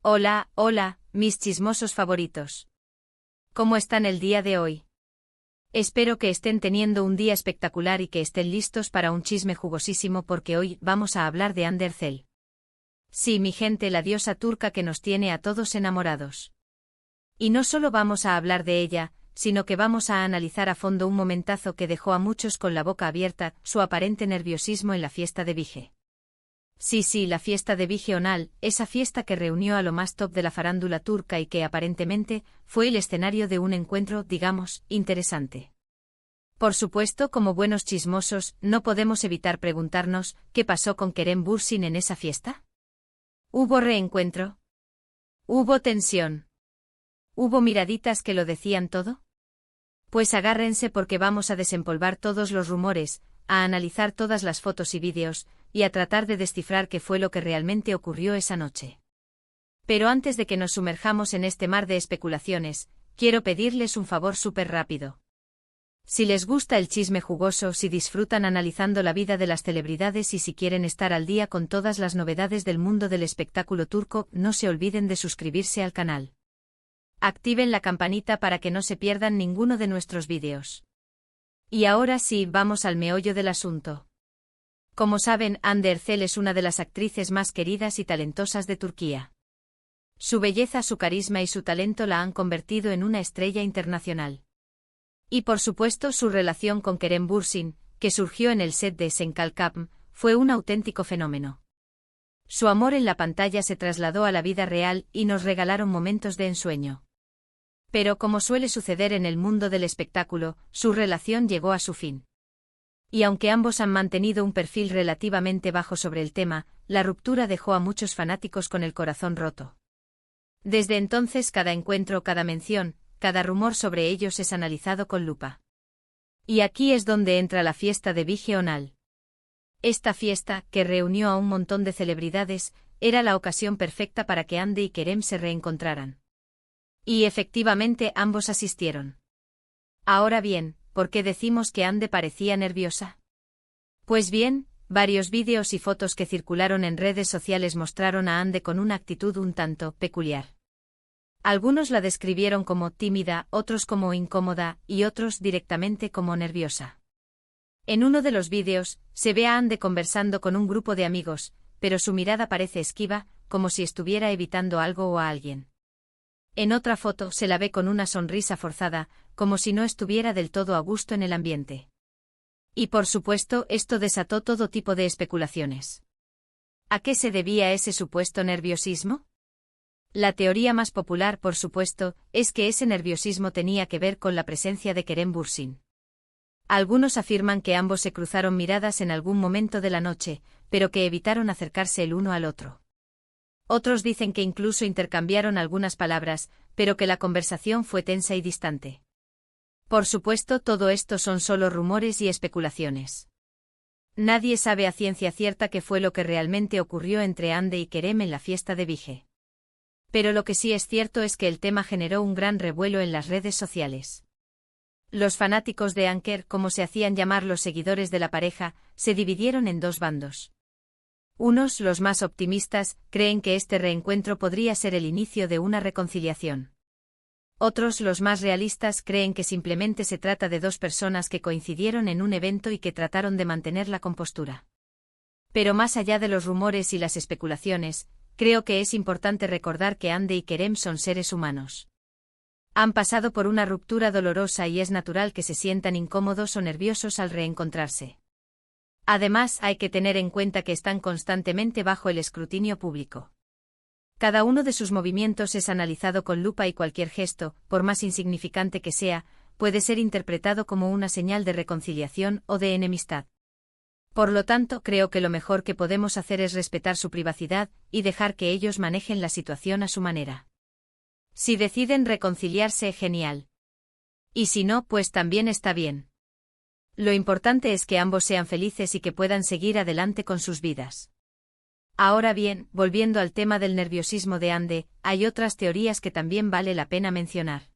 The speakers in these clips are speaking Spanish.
Hola, hola, mis chismosos favoritos. ¿Cómo están el día de hoy? Espero que estén teniendo un día espectacular y que estén listos para un chisme jugosísimo porque hoy vamos a hablar de Hande Erçel. Sí, mi gente, la diosa turca que nos tiene a todos enamorados. Y no solo vamos a hablar de ella, sino que vamos a analizar a fondo un momentazo que dejó a muchos con la boca abierta, su aparente nerviosismo en la fiesta de Vige. Sí, la fiesta de Vige Onal, esa fiesta que reunió a lo más top de la farándula turca y que aparentemente fue el escenario de un encuentro, digamos, interesante. Por supuesto, como buenos chismosos, no podemos evitar preguntarnos, ¿qué pasó con Kerem Bürsin en esa fiesta? ¿Hubo reencuentro? ¿Hubo tensión? ¿Hubo miraditas que lo decían todo? Pues agárrense porque vamos a desempolvar todos los rumores, a analizar todas las fotos y vídeos, y a tratar de descifrar qué fue lo que realmente ocurrió esa noche. Pero antes de que nos sumerjamos en este mar de especulaciones, quiero pedirles un favor súper rápido. Si les gusta el chisme jugoso, si disfrutan analizando la vida de las celebridades y si quieren estar al día con todas las novedades del mundo del espectáculo turco, no se olviden de suscribirse al canal. Activen la campanita para que no se pierdan ninguno de nuestros vídeos. Y ahora sí, vamos al meollo del asunto. Como saben, Hande Erçel es una de las actrices más queridas y talentosas de Turquía. Su belleza, su carisma y su talento la han convertido en una estrella internacional. Y por supuesto su relación con Kerem Bürsin, que surgió en el set de Sen Kalkapm, fue un auténtico fenómeno. Su amor en la pantalla se trasladó a la vida real y nos regalaron momentos de ensueño. Pero como suele suceder en el mundo del espectáculo, su relación llegó a su fin. Y aunque ambos han mantenido un perfil relativamente bajo sobre el tema, la ruptura dejó a muchos fanáticos con el corazón roto. Desde entonces cada encuentro, cada mención, cada rumor sobre ellos es analizado con lupa. Y aquí es donde entra la fiesta de Vige Onal. Esta fiesta, que reunió a un montón de celebridades, era la ocasión perfecta para que Hande y Kerem se reencontraran. Y efectivamente ambos asistieron. Ahora bien, ¿por qué decimos que Hande parecía nerviosa? Pues bien, varios vídeos y fotos que circularon en redes sociales mostraron a Hande con una actitud un tanto peculiar. Algunos la describieron como tímida, otros como incómoda y otros directamente como nerviosa. En uno de los vídeos, se ve a Hande conversando con un grupo de amigos, pero su mirada parece esquiva, como si estuviera evitando algo o a alguien. En otra foto se la ve con una sonrisa forzada, como si no estuviera del todo a gusto en el ambiente. Y por supuesto, esto desató todo tipo de especulaciones. ¿A qué se debía ese supuesto nerviosismo? La teoría más popular, por supuesto, es que ese nerviosismo tenía que ver con la presencia de Kerem Bürsin. Algunos afirman que ambos se cruzaron miradas en algún momento de la noche, pero que evitaron acercarse el uno al otro. Otros dicen que incluso intercambiaron algunas palabras, pero que la conversación fue tensa y distante. Por supuesto, todo esto son solo rumores y especulaciones. Nadie sabe a ciencia cierta qué fue lo que realmente ocurrió entre Hande y Kerem en la fiesta de Vige. Pero lo que sí es cierto es que el tema generó un gran revuelo en las redes sociales. Los fanáticos de Anker, como se hacían llamar los seguidores de la pareja, se dividieron en dos bandos. Unos, los más optimistas, creen que este reencuentro podría ser el inicio de una reconciliación. Otros, los más realistas, creen que simplemente se trata de dos personas que coincidieron en un evento y que trataron de mantener la compostura. Pero más allá de los rumores y las especulaciones, creo que es importante recordar que Hande y Kerem son seres humanos. Han pasado por una ruptura dolorosa y es natural que se sientan incómodos o nerviosos al reencontrarse. Además, hay que tener en cuenta que están constantemente bajo el escrutinio público. Cada uno de sus movimientos es analizado con lupa y cualquier gesto, por más insignificante que sea, puede ser interpretado como una señal de reconciliación o de enemistad. Por lo tanto, creo que lo mejor que podemos hacer es respetar su privacidad y dejar que ellos manejen la situación a su manera. Si deciden reconciliarse, genial. Y si no, pues también está bien. Lo importante es que ambos sean felices y que puedan seguir adelante con sus vidas. Ahora bien, volviendo al tema del nerviosismo de Hande, hay otras teorías que también vale la pena mencionar.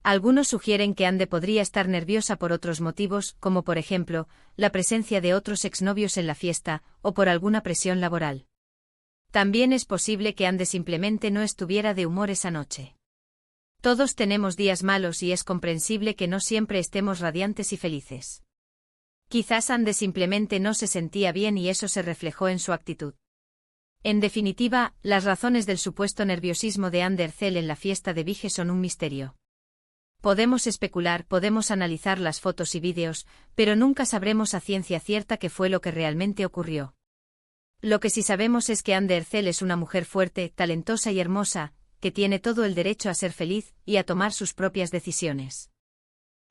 Algunos sugieren que Hande podría estar nerviosa por otros motivos, como por ejemplo, la presencia de otros exnovios en la fiesta, o por alguna presión laboral. También es posible que Ande simplemente no estuviera de humor esa noche. Todos tenemos días malos y es comprensible que no siempre estemos radiantes y felices. Quizás Ande simplemente no se sentía bien y eso se reflejó en su actitud. En definitiva, las razones del supuesto nerviosismo de Ande Ercel en la fiesta de Vige son un misterio. Podemos especular, podemos analizar las fotos y vídeos, pero nunca sabremos a ciencia cierta qué fue lo que realmente ocurrió. Lo que sí sabemos es que Ande Ercel es una mujer fuerte, talentosa y hermosa, que tiene todo el derecho a ser feliz y a tomar sus propias decisiones.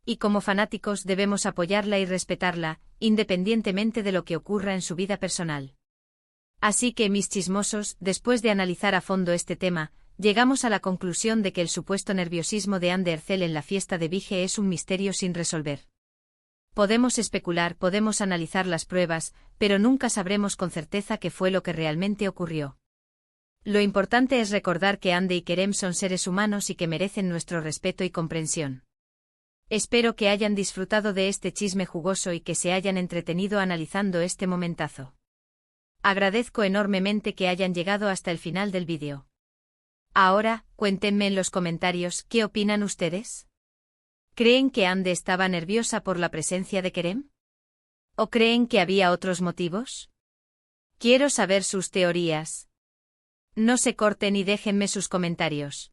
Y como fanáticos debemos apoyarla y respetarla, independientemente de lo que ocurra en su vida personal. Así que, mis chismosos, después de analizar a fondo este tema, llegamos a la conclusión de que el supuesto nerviosismo de Ande Ercel en la fiesta de Vige es un misterio sin resolver. Podemos especular, podemos analizar las pruebas, pero nunca sabremos con certeza qué fue lo que realmente ocurrió. Lo importante es recordar que Ande y Kerem son seres humanos y que merecen nuestro respeto y comprensión. Espero que hayan disfrutado de este chisme jugoso y que se hayan entretenido analizando este momentazo. Agradezco enormemente que hayan llegado hasta el final del vídeo. Ahora, cuéntenme en los comentarios qué opinan ustedes. ¿Creen que Ande estaba nerviosa por la presencia de Kerem? ¿O creen que había otros motivos? Quiero saber sus teorías. No se corten y déjenme sus comentarios.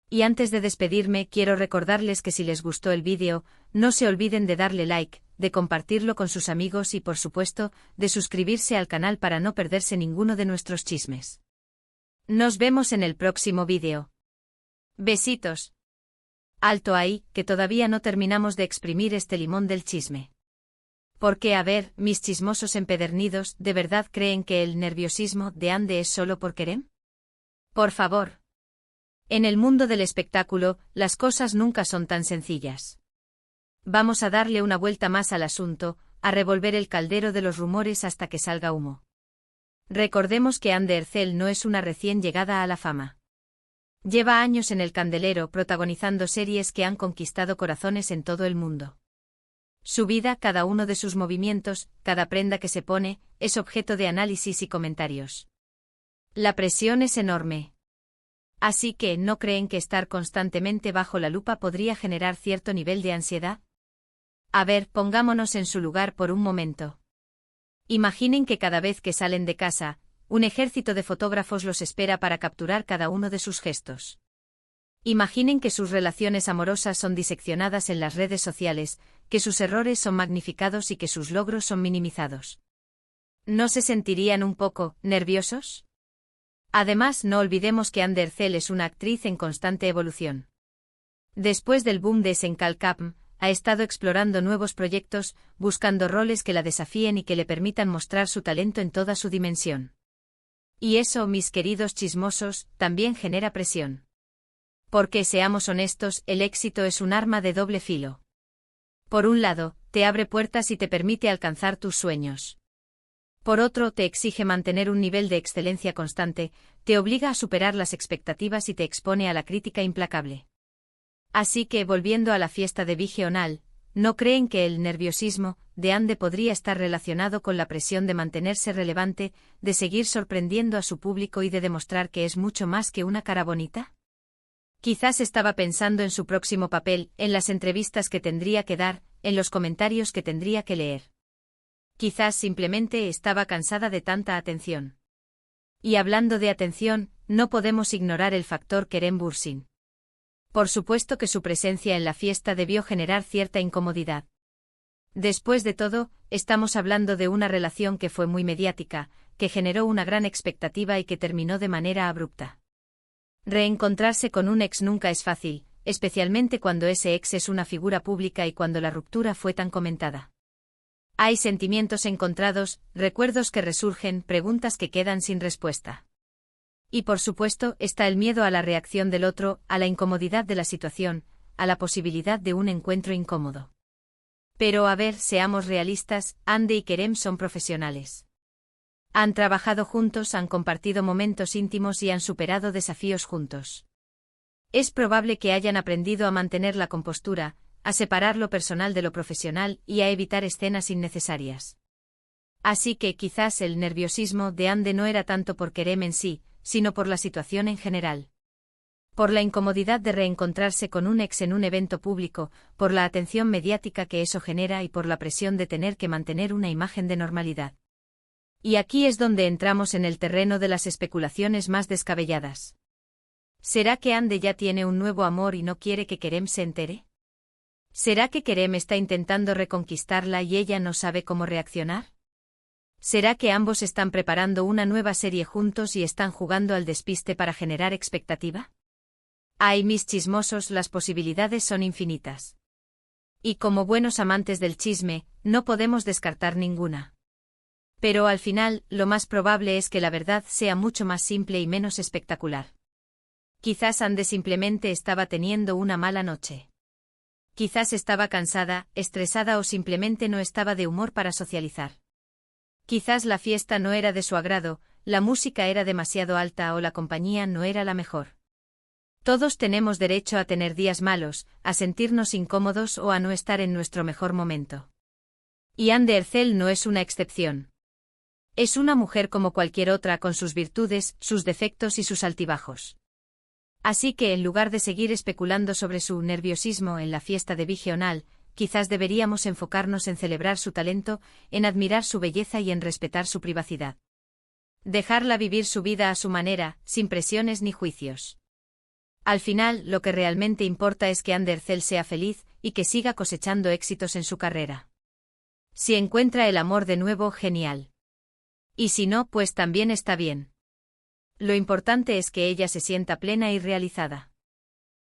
Y antes de despedirme quiero recordarles que si les gustó el vídeo, no se olviden de darle like, de compartirlo con sus amigos y por supuesto, de suscribirse al canal para no perderse ninguno de nuestros chismes. Nos vemos en el próximo vídeo. Besitos. Alto ahí, que todavía no terminamos de exprimir este limón del chisme. Porque a ver, mis chismosos empedernidos, ¿de verdad creen que el nerviosismo de Ande es solo por Kerem? Por favor. En el mundo del espectáculo, las cosas nunca son tan sencillas. Vamos a darle una vuelta más al asunto, a revolver el caldero de los rumores hasta que salga humo. Recordemos que Ande Ercel no es una recién llegada a la fama. Lleva años en el candelero protagonizando series que han conquistado corazones en todo el mundo. Su vida, cada uno de sus movimientos, cada prenda que se pone, es objeto de análisis y comentarios. La presión es enorme. Así que, ¿no creen que estar constantemente bajo la lupa podría generar cierto nivel de ansiedad? A ver, pongámonos en su lugar por un momento. Imaginen que cada vez que salen de casa, un ejército de fotógrafos los espera para capturar cada uno de sus gestos. Imaginen que sus relaciones amorosas son diseccionadas en las redes sociales, que sus errores son magnificados y que sus logros son minimizados. ¿No se sentirían un poco nerviosos? Además, no olvidemos que Ande Ercel es una actriz en constante evolución. Después del boom de Senkalkapm, ha estado explorando nuevos proyectos, buscando roles que la desafíen y que le permitan mostrar su talento en toda su dimensión. Y eso, mis queridos chismosos, también genera presión. Porque, seamos honestos, el éxito es un arma de doble filo. Por un lado, te abre puertas y te permite alcanzar tus sueños. Por otro, te exige mantener un nivel de excelencia constante, te obliga a superar las expectativas y te expone a la crítica implacable. Así que, volviendo a la fiesta de Vige Onal, ¿no creen que el nerviosismo de Ande podría estar relacionado con la presión de mantenerse relevante, de seguir sorprendiendo a su público y de demostrar que es mucho más que una cara bonita? Quizás estaba pensando en su próximo papel, en las entrevistas que tendría que dar, en los comentarios que tendría que leer. Quizás simplemente estaba cansada de tanta atención. Y hablando de atención, no podemos ignorar el factor Kerem Bürsin. Por supuesto que su presencia en la fiesta debió generar cierta incomodidad. Después de todo, estamos hablando de una relación que fue muy mediática, que generó una gran expectativa y que terminó de manera abrupta. Reencontrarse con un ex nunca es fácil, especialmente cuando ese ex es una figura pública y cuando la ruptura fue tan comentada. Hay sentimientos encontrados, recuerdos que resurgen, preguntas que quedan sin respuesta. Y por supuesto, está el miedo a la reacción del otro, a la incomodidad de la situación, a la posibilidad de un encuentro incómodo. Pero a ver, seamos realistas, Ande y Kerem son profesionales. Han trabajado juntos, han compartido momentos íntimos y han superado desafíos juntos. Es probable que hayan aprendido a mantener la compostura, a separar lo personal de lo profesional y a evitar escenas innecesarias. Así que quizás el nerviosismo de Ande no era tanto por Kerem en sí, sino por la situación en general. Por la incomodidad de reencontrarse con un ex en un evento público, por la atención mediática que eso genera y por la presión de tener que mantener una imagen de normalidad. Y aquí es donde entramos en el terreno de las especulaciones más descabelladas. ¿Será que Ande ya tiene un nuevo amor y no quiere que Kerem se entere? ¿Será que Kerem está intentando reconquistarla y ella no sabe cómo reaccionar? ¿Será que ambos están preparando una nueva serie juntos y están jugando al despiste para generar expectativa? Ay, mis chismosos, las posibilidades son infinitas. Y como buenos amantes del chisme, no podemos descartar ninguna. Pero al final, lo más probable es que la verdad sea mucho más simple y menos espectacular. Quizás Ande simplemente estaba teniendo una mala noche. Quizás estaba cansada, estresada o simplemente no estaba de humor para socializar. Quizás la fiesta no era de su agrado, la música era demasiado alta o la compañía no era la mejor. Todos tenemos derecho a tener días malos, a sentirnos incómodos o a no estar en nuestro mejor momento. Y Ande Ercel no es una excepción. Es una mujer como cualquier otra con sus virtudes, sus defectos y sus altibajos. Así que en lugar de seguir especulando sobre su nerviosismo en la fiesta de Vigional, quizás deberíamos enfocarnos en celebrar su talento, en admirar su belleza y en respetar su privacidad. Dejarla vivir su vida a su manera, sin presiones ni juicios. Al final, lo que realmente importa es que Ande Ercel sea feliz y que siga cosechando éxitos en su carrera. Si encuentra el amor de nuevo, genial. Y si no, pues también está bien. Lo importante es que ella se sienta plena y realizada.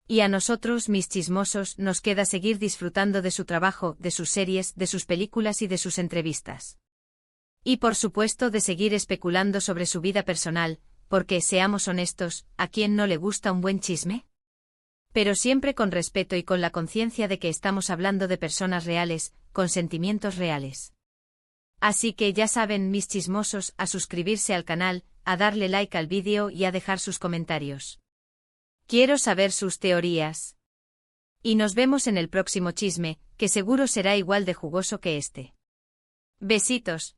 Y a nosotros, mis chismosos, nos queda seguir disfrutando de su trabajo, de sus series, de sus películas y de sus entrevistas. Y por supuesto de seguir especulando sobre su vida personal, porque, seamos honestos, ¿a quién no le gusta un buen chisme? Pero siempre con respeto y con la conciencia de que estamos hablando de personas reales, con sentimientos reales. Así que ya saben, mis chismosos, a suscribirse al canal, a darle like al vídeo y a dejar sus comentarios. Quiero saber sus teorías. Y nos vemos en el próximo chisme, que seguro será igual de jugoso que este. Besitos.